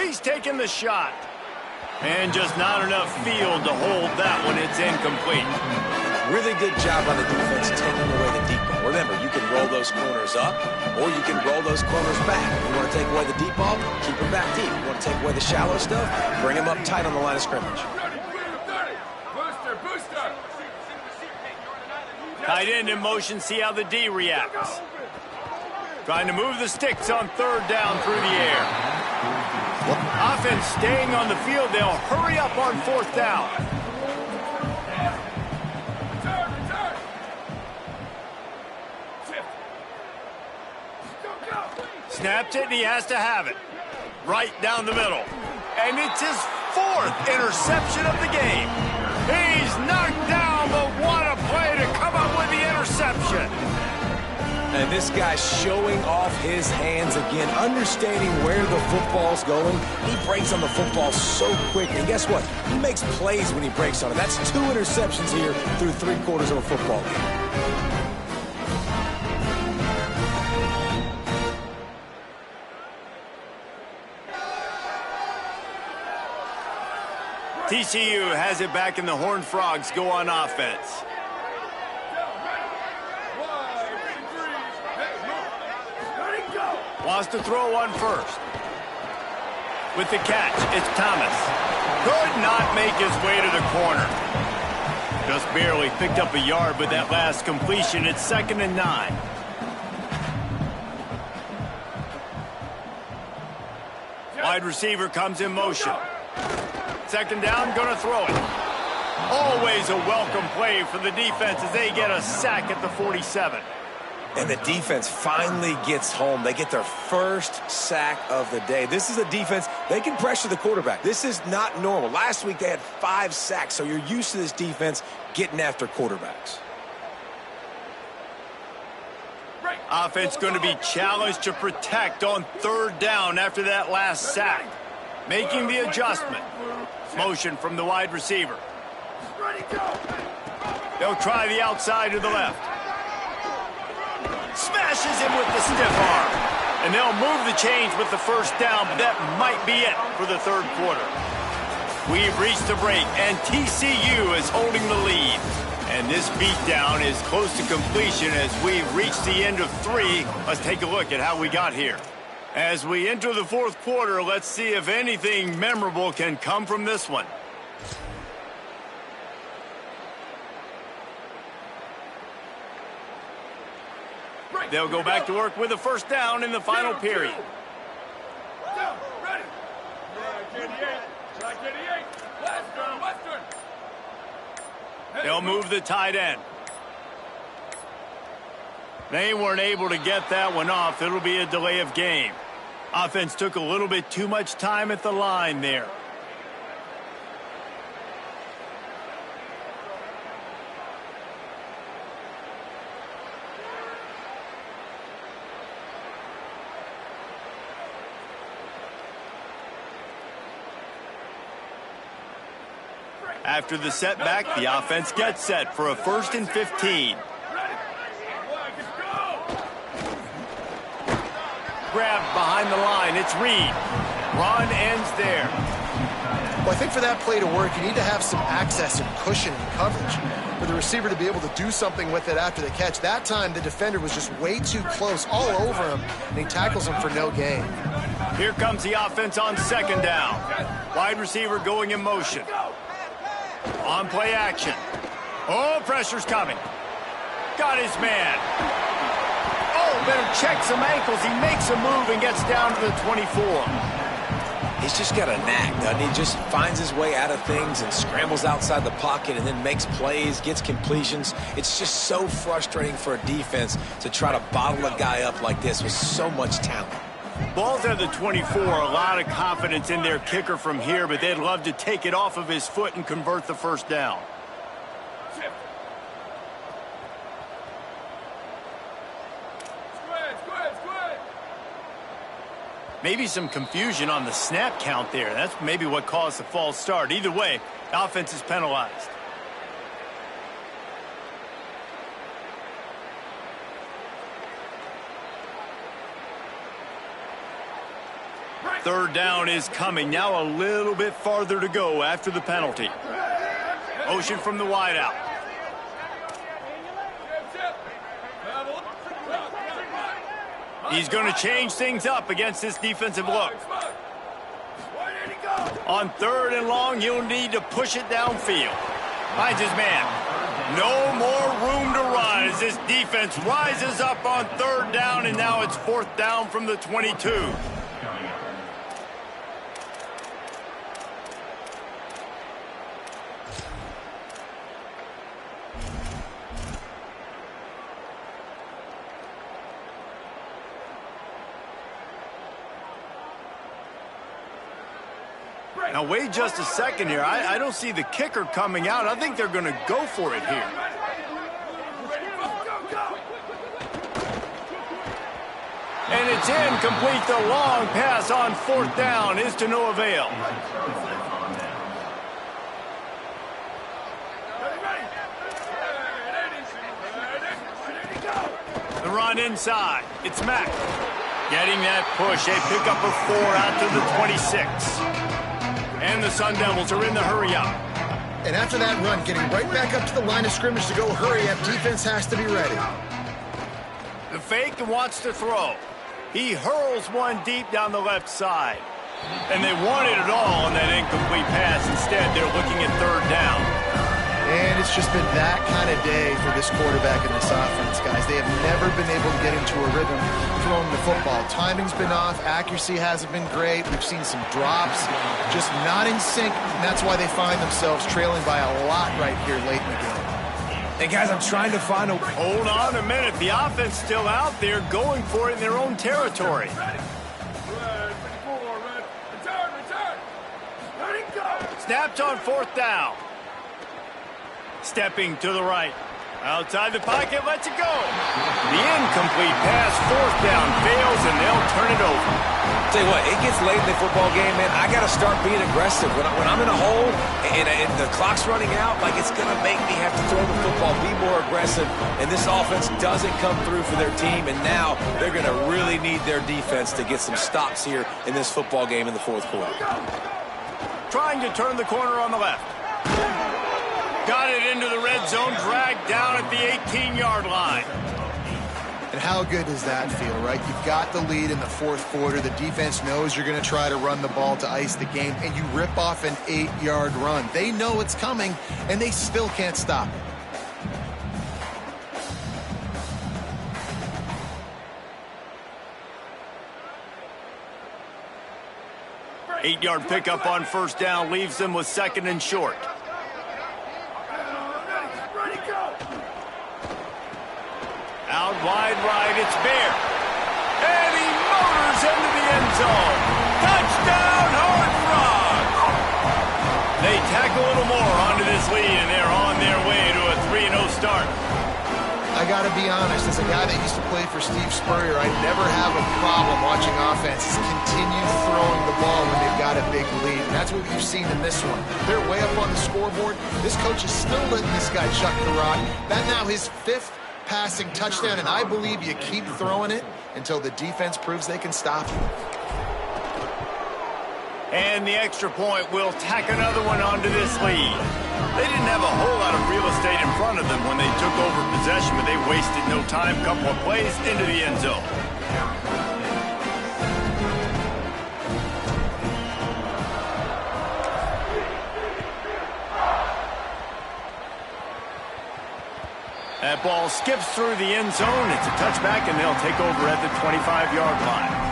He's taking the shot. And just not enough field to hold that one. It's incomplete. Really good job by the defense taking away the deep ball. Remember, you can roll those corners up, or you can roll those corners back. If you want to take away the deep ball, keep them back deep. You want to take away the shallow stuff, bring them up tight on the line of scrimmage. Tight end in motion, see how the D reacts. Trying to move the sticks on third down through the air. Offense staying on the field. They'll hurry up on fourth down. Snapped it, and he has to have it. Right down the middle. And it's his 4th interception of the game. He's knocked down, but what a play to come up with the interception. And this guy's showing off his hands again, understanding where the football's going. He breaks on the football so quick, and guess what? He makes plays when he breaks on it. That's 2 interceptions here through 3/4 of a football game. TCU has it back, and the Horned Frogs go on offense. Wants to throw one first. With the catch, it's Thomas. Could not make his way to the corner. Just barely picked up a yard with that last completion. It's 2nd and 9. Wide receiver comes in motion. 2nd down, gonna throw it. Always a welcome play for the defense as they get a sack at the 47. And the defense finally gets home. They get their first sack of the day. This is a defense, they can pressure the quarterback. This is not normal. Last week they had 5 sacks, so you're used to this defense getting after quarterbacks. Offense going to be challenged to protect on 3rd down after that last sack. Making the adjustment. Motion from the wide receiver. They'll try the outside to the left. Smashes him with the stiff arm. And they'll move the chains with the first down, but that might be it for the 3rd quarter. We've reached the break, and TCU is holding the lead. And this beatdown is close to completion as we've reached the end of 3. Let's take a look at how we got here. As we enter the 4th quarter, let's see if anything memorable can come from this one. They'll go back to work with a first down in the final period. They'll move the tight end. They weren't able to get that one off. It'll be a delay of game. Offense took a little bit too much time at the line there. After the setback, the offense gets set for a 1st and 15. Grabbed behind the line. It's Reed. Run ends there. Well, I think for that play to work, you need to have some access and cushion and coverage for the receiver to be able to do something with it after the catch. That time, the defender was just way too close, all over him, and he tackles him for no gain. Here comes the offense on 2nd down. Wide receiver going in motion. On play action. Oh, pressure's coming. Got his man. Oh, better check some ankles. He makes a move and gets down to the 24. He's just got a knack, doesn't he? Just finds his way out of things and scrambles outside the pocket and then makes plays, gets completions. It's just so frustrating for a defense to try to bottle a guy up like this with so much talent. Ball's at the 24. A lot of confidence in their kicker from here, but they'd love to take it off of his foot and convert the 1st down. Maybe some confusion on the snap count there. That's maybe what caused the false start. Either way, offense is penalized. Third down is coming. Now a little bit farther to go after the penalty. Motion from the wideout. He's going to change things up against this defensive look. On 3rd and long, he'll need to push it downfield. Finds his man. No more room to run as this defense rises up on 3rd down, and now it's 4th down from the 22. Now, wait just a second here. I don't see the kicker coming out. I think they're going to go for it here. And it's incomplete. The long pass on 4th down is to no avail. The run inside. It's Mack. Getting that push. A pickup of 4 out to the 26. And the Sun Devils are in the hurry-up. And after that run, getting right back up to the line of scrimmage to go hurry-up, defense has to be ready. The fake wants to throw. He hurls one deep down the left side. And they wanted it all on that incomplete pass. Instead, they're looking at 3rd down. And it's just been that kind of day for this quarterback and this offense, guys. They have never been able to get into a rhythm throwing the football. Timing's been off. Accuracy hasn't been great. We've seen some drops, just not in sync. And that's why they find themselves trailing by a lot right here late in the game. Hey, guys, I'm trying to find a... Hold on a minute. The offense still out there going for it in their own territory. Snapped on 4th down. Stepping to the right. Outside the pocket, lets it go. The incomplete pass, 4th down, fails, and they'll turn it over. Tell you what, it gets late in the football game, man. I got to start being aggressive. When I'm in a hole and the clock's running out, like, it's going to make me have to throw the football, be more aggressive. And this offense doesn't come through for their team, and now they're going to really need their defense to get some stops here in this football game in the 4th quarter. Trying to turn the corner on the left. Got it into the red zone, dragged down at the 18-yard line. And how good does that feel, right? You've got the lead in the 4th quarter. The defense knows you're going to try to run the ball to ice the game, and you rip off an 8-yard run. They know it's coming, and they still can't stop it. Eight-yard pickup on 1st down leaves them with 2nd and short. Out wide right, it's Bear. And he motors into the end zone. Touchdown, Horned Frogs! They tack a little more onto this lead, and they're on their way to a 3-0 start. I got to be honest, as a guy that used to play for Steve Spurrier, I never have a problem watching offenses continue throwing the ball when they've got a big lead. And that's what we've seen in this one. They're way up on the scoreboard. This coach is still letting this guy chuck the rock. That now his 5th passing touchdown, and I believe you keep throwing it until the defense proves they can stop you. And the extra point will tack another one onto this lead. They didn't have a whole lot of real estate in front of them when they took over possession, but they wasted no time. Couple of plays into the end zone. That ball skips through the end zone. It's a touchback, and they'll take over at the 25-yard line.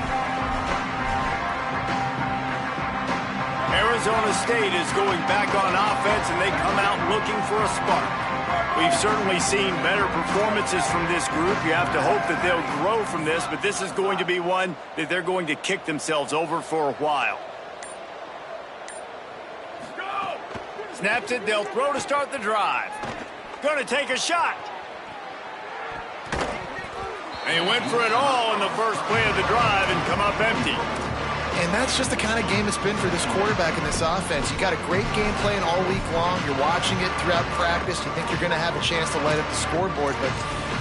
Arizona State is going back on offense, and they come out looking for a spark. We've certainly seen better performances from this group. You have to hope that they'll grow from this, but this is going to be one that they're going to kick themselves over for a while. Snaps it, they'll throw to start the drive. Going to take a shot. They went for it all in the first play of the drive and come up empty. And that's just the kind of game it's been for this quarterback in this offense. You got a great game plan all week long. You're watching it throughout practice. You think you're going to have a chance to light up the scoreboard, but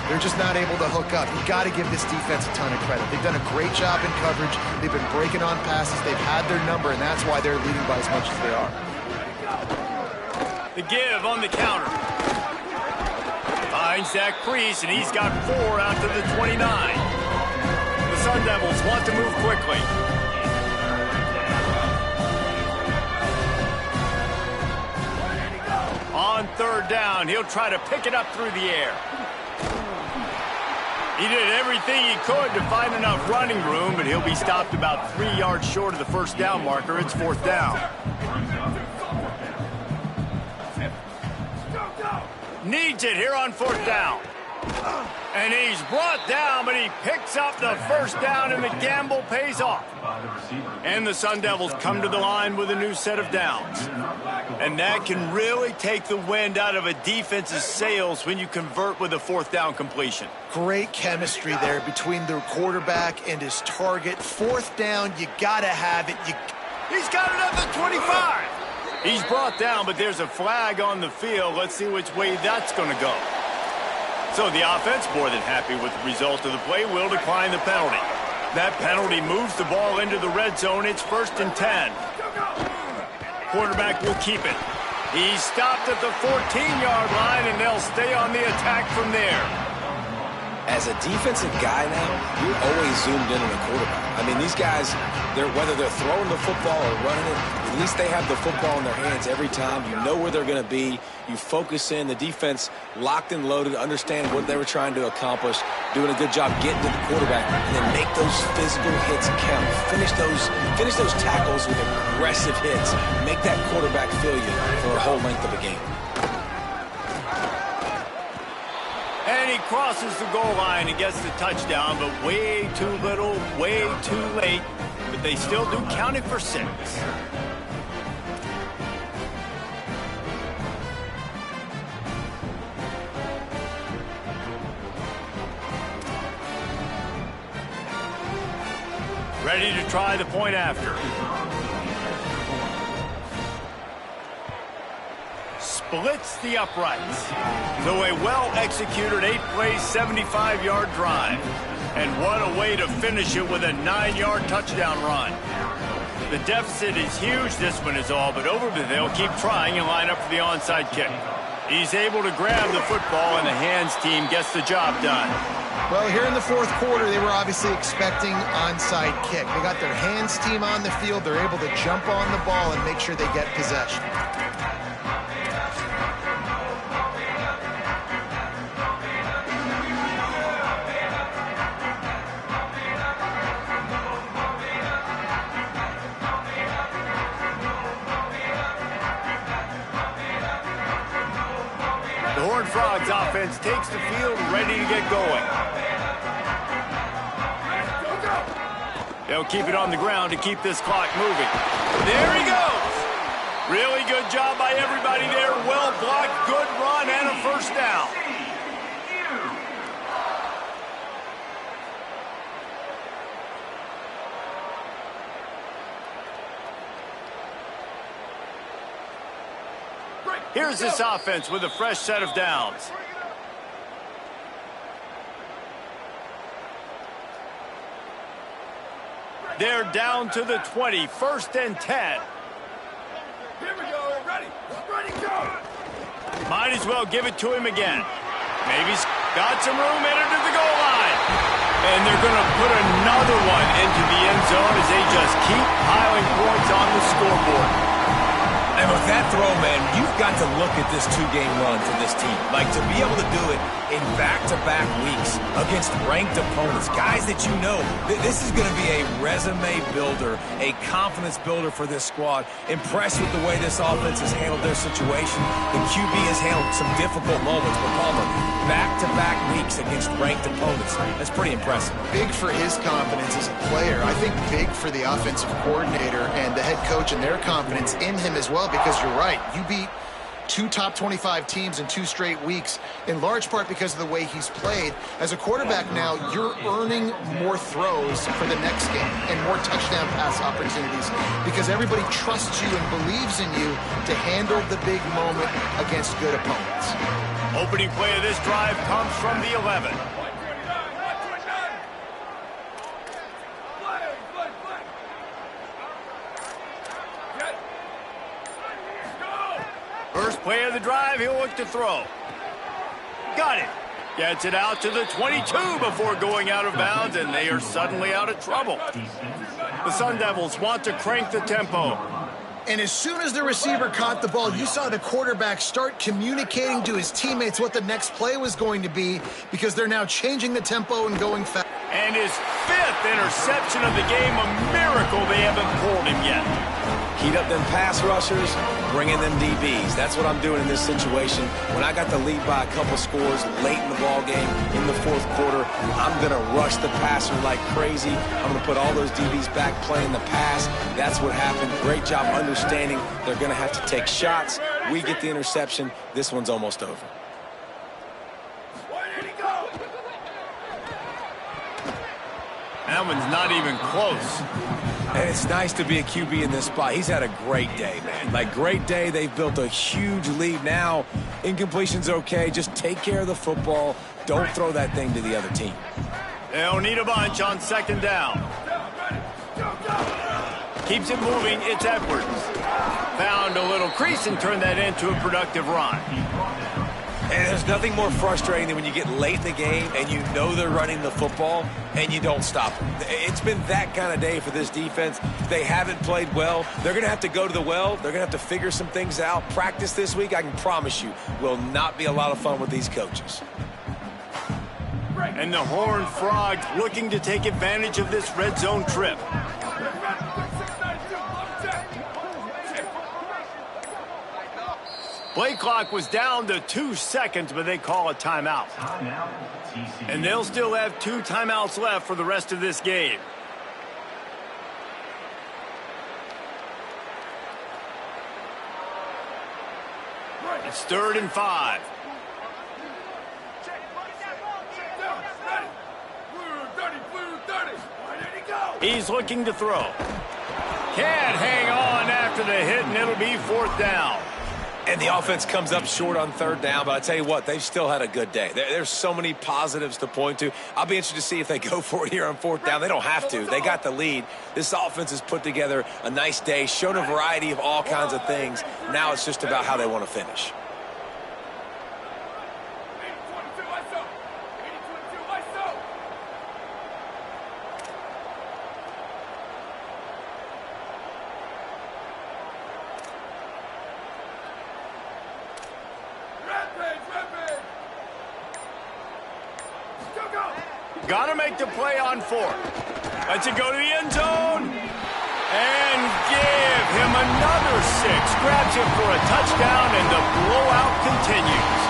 they're just not able to hook up. You got to give this defense a ton of credit. They've done a great job in coverage. They've been breaking on passes. They've had their number, and that's why they're leading by as much as they are. The give on the counter. Finds Zach Priest, and he's got 4 out to the 29. The Sun Devils want to move quickly. On 3rd down, he'll try to pick it up through the air. He did everything he could to find enough running room, but he'll be stopped about 3 yards short of the 1st down marker. It's 4th down. Needs it here on 4th down. And he's brought down, but he picks up the 1st down, and the gamble pays off. And the Sun Devils come to the line with a new set of downs. And that can really take the wind out of a defense's sails when you convert with a 4th down completion. Great chemistry there between the quarterback and his target. 4th down, you got to have it. He's got it at the 25. He's brought down, but there's a flag on the field. Let's see which way that's going to go. So the offense, more than happy with the result of the play, will decline the penalty. That penalty moves the ball into the red zone. It's 1st and 10. Quarterback will keep it. He's stopped at the 14-yard line, and they'll stay on the attack from there. As a defensive guy now, you're always zoomed in on the quarterback. I mean, these guys, whether they're throwing the football or running it, at least they have the football in their hands every time. You know where they're going to be. You focus in. The defense locked and loaded, understand what they were trying to accomplish, doing a good job getting to the quarterback, and then make those physical hits count. Finish those tackles with aggressive hits. Make that quarterback feel you for a whole length of a game. And he crosses the goal line and gets the touchdown, but way too little, way too late. But they still do count it for 6. Ready to try the point after. Splits the uprights. So a well-executed 8-play, 75-yard drive. And what a way to finish it with a 9-yard touchdown run. The deficit is huge. This one is all but over, but they'll keep trying and line up for the onside kick. He's able to grab the football, and the hands team gets the job done. Well, here in the 4th quarter, they were obviously expecting onside kick. They got their hands team on the field. They're able to jump on the ball and make sure they get possession. The Horned Frogs offense takes the field, ready to get going. They'll keep it on the ground to keep this clock moving. There he goes. Really good job by everybody there. Well blocked, good run, and a 1st down. Here's this offense with a fresh set of downs. They're down to the 20, 1st and 10. Here we go. Ready. Ready, go. Might as well give it to him again. Maybe he's got some room headed to the goal line. And they're going to put another one into the end zone as they just keep piling points on the scoreboard. And with that throw, man, you've got to look at this 2-game run for this team. Like, to be able to do it in back-to-back weeks against ranked opponents, guys that you know, this is going to be a resume builder, a confidence builder for this squad. Impressed with the way this offense has handled their situation. The QB has handled some difficult moments, but Palmer, back-to-back weeks against ranked opponents. That's pretty impressive. Big for his confidence as a player. I think big for the offensive coordinator and the head coach and their confidence in him as well, because you're right. You beat 2 top 25 teams in 2 straight weeks, in large part because of the way he's played. As a quarterback now, you're earning more throws for the next game and more touchdown pass opportunities because everybody trusts you and believes in you to handle the big moment against good opponents. Opening play of this drive comes from the 11. First play of the drive, he'll look to throw. Got it. Gets it out to the 22 before going out of bounds, and they are suddenly out of trouble. The Sun Devils want to crank the tempo. And as soon as the receiver caught the ball, you saw the quarterback start communicating to his teammates what the next play was going to be because they're now changing the tempo and going fast. And his 5th interception of the game, a miracle they haven't pulled him yet. Heat up them pass rushers, bring in them DBs. That's what I'm doing in this situation. When I got the lead by a couple scores late in the ball game, in the 4th quarter, I'm going to rush the passer like crazy. I'm going to put all those DBs back playing the pass. That's what happened. Great job understanding they're going to have to take shots. We get the interception. This one's almost over. That one's not even close. And it's nice to be a QB in this spot. He's had a great day, man. Like, great day. They've built a huge lead now. Incompletion's okay. Just take care of the football. Don't throw that thing to the other team. They'll need a bunch on 2nd down. Keeps it moving. It's Edwards. Found a little crease and turned that into a productive run. And there's nothing more frustrating than when you get late in the game and you know they're running the football and you don't stop them. It's been that kind of day for this defense. They haven't played well. They're going to have to go to the well. They're going to have to figure some things out. Practice this week, I can promise you, will not be a lot of fun with these coaches. And the Horned Frogs looking to take advantage of this red zone trip. Play clock was down to 2 seconds, but they call a timeout. And they'll still have 2 timeouts left for the rest of this game. It's 3rd and 5. He's looking to throw. Can't hang on after the hit, and it'll be 4th down. And the offense comes up short on 3rd down, but I tell you what, they've still had a good day. There's so many positives to point to. I'll be interested to see if they go for it here on 4th down. They don't have to. They got the lead. This offense has put together a nice day, shown a variety of all kinds of things. Now it's just about how they want to finish. Got to make the play on 4th. Lets it go to the end zone. And give him another 6. Grabs him for a touchdown, and the blowout continues.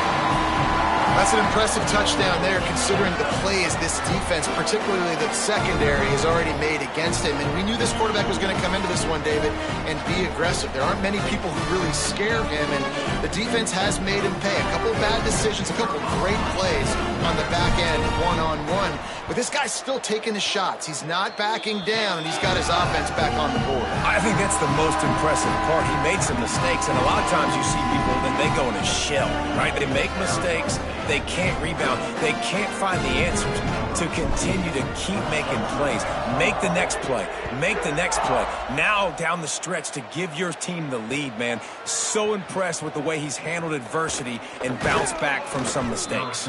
That's an impressive touchdown there, considering the plays this defense, particularly the secondary, has already made against him. And we knew this quarterback was going to come into this one, David, and be aggressive. There aren't many people who really scare him, and the defense has made him pay. A couple bad decisions, a couple great plays on the back end, one-on-one. But this guy's still taking the shots. He's not backing down, and he's got his offense back on the board. I think that's the most impressive part. He made some mistakes, and a lot of times you see people, then they go in a shell, right? They make mistakes. They can't rebound. They can't find the answers to continue to keep making plays. Make the next play. Make the next play. Now down the stretch to give your team the lead, man. So impressed with the way he's handled adversity and bounced back from some mistakes.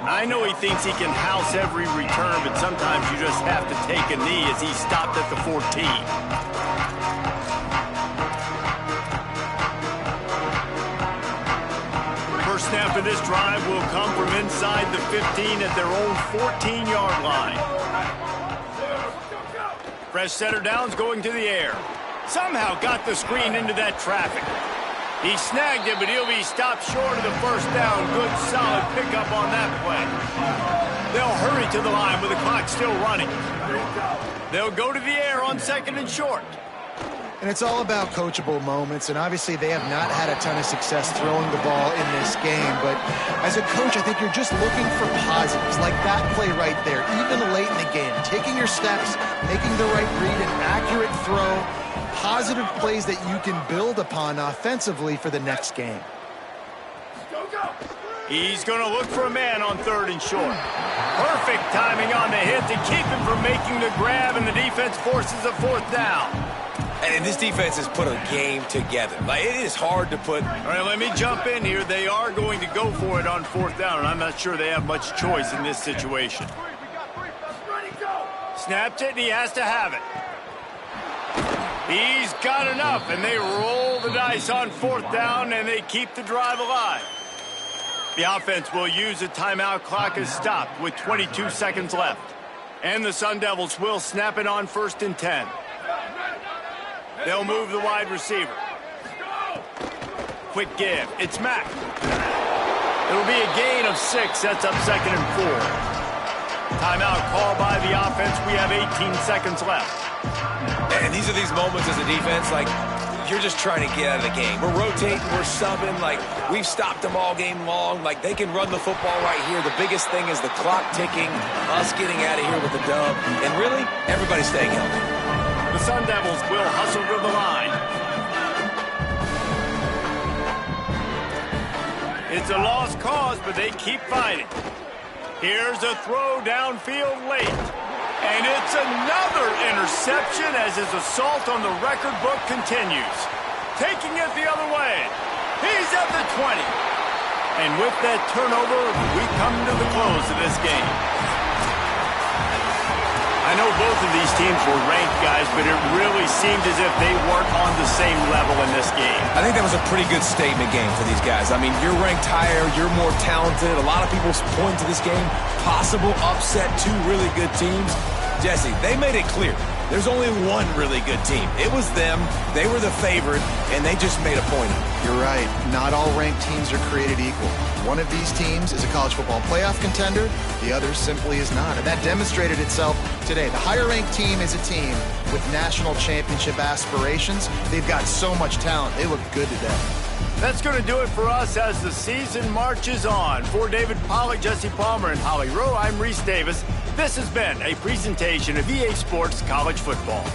I know he thinks he can house every return, but sometimes you just have to take a knee as he stopped at the 14. First snap of this drive will come from inside the 15 at their own 14-yard line. Fresh setter downs going to the air. Somehow got the screen into that traffic. He snagged it, but he'll be stopped short of the first down. Good, solid pickup on that play. They'll hurry to the line with the clock still running. They'll go to the air on 2nd and short. And it's all about coachable moments, and obviously they have not had a ton of success throwing the ball in this game. But as a coach, I think you're just looking for positives, like that play right there, even late in the game. Taking your steps, making the right read, an accurate throw, positive plays that you can build upon offensively for the next game. He's going to look for a man on 3rd and short. Perfect timing on the hit to keep him from making the grab, and the defense forces a 4th down. And this defense has put a game together. Like, it is hard to put. All right, let me jump in here. They are going to go for it on 4th down, and I'm not sure they have much choice in this situation. Snapped it, and he has to have it. He's got enough, and they roll the dice on 4th down, and they keep the drive alive. The offense will use a timeout. Clock is stopped with 22 seconds left. And the Sun Devils will snap it on 1st and 10. They'll move the wide receiver. Quick give. It's Mack. It'll be a gain of 6. Sets up 2nd and 4. Timeout call by the offense. We have 18 seconds left. And these are these moments as a defense, like, you're just trying to get out of the game. We're rotating, we're subbing, like, we've stopped them all game long. Like, they can run the football right here. The biggest thing is the clock ticking, us getting out of here with the dub, and really, everybody staying healthy. The Sun Devils will hustle to the line. It's a lost cause, but they keep fighting. Here's a throw downfield late. And it's another interception as his assault on the record book continues. Taking it the other way. He's at the 20. And with that turnover, we come to the close of this game. I know both of these teams were ranked, guys, but it really seemed as if they weren't on the same level in this game. I think that was a pretty good statement game for these guys. I mean, you're ranked higher, you're more talented. A lot of people point to this game, possible upset, 2 really good teams. Jesse, they made it clear. There's only one really good team. It was them. They were the favorite, and they just made a point of it. You're right. Not all ranked teams are created equal. One of these teams is a college football playoff contender. The other simply is not. And that demonstrated itself today. The higher-ranked team is a team with national championship aspirations. They've got so much talent. They look good today. That's going to do it for us as the season marches on. For David Pollack, Jesse Palmer, and Holly Rowe, I'm Reese Davis. This has been a presentation of EA Sports College Football.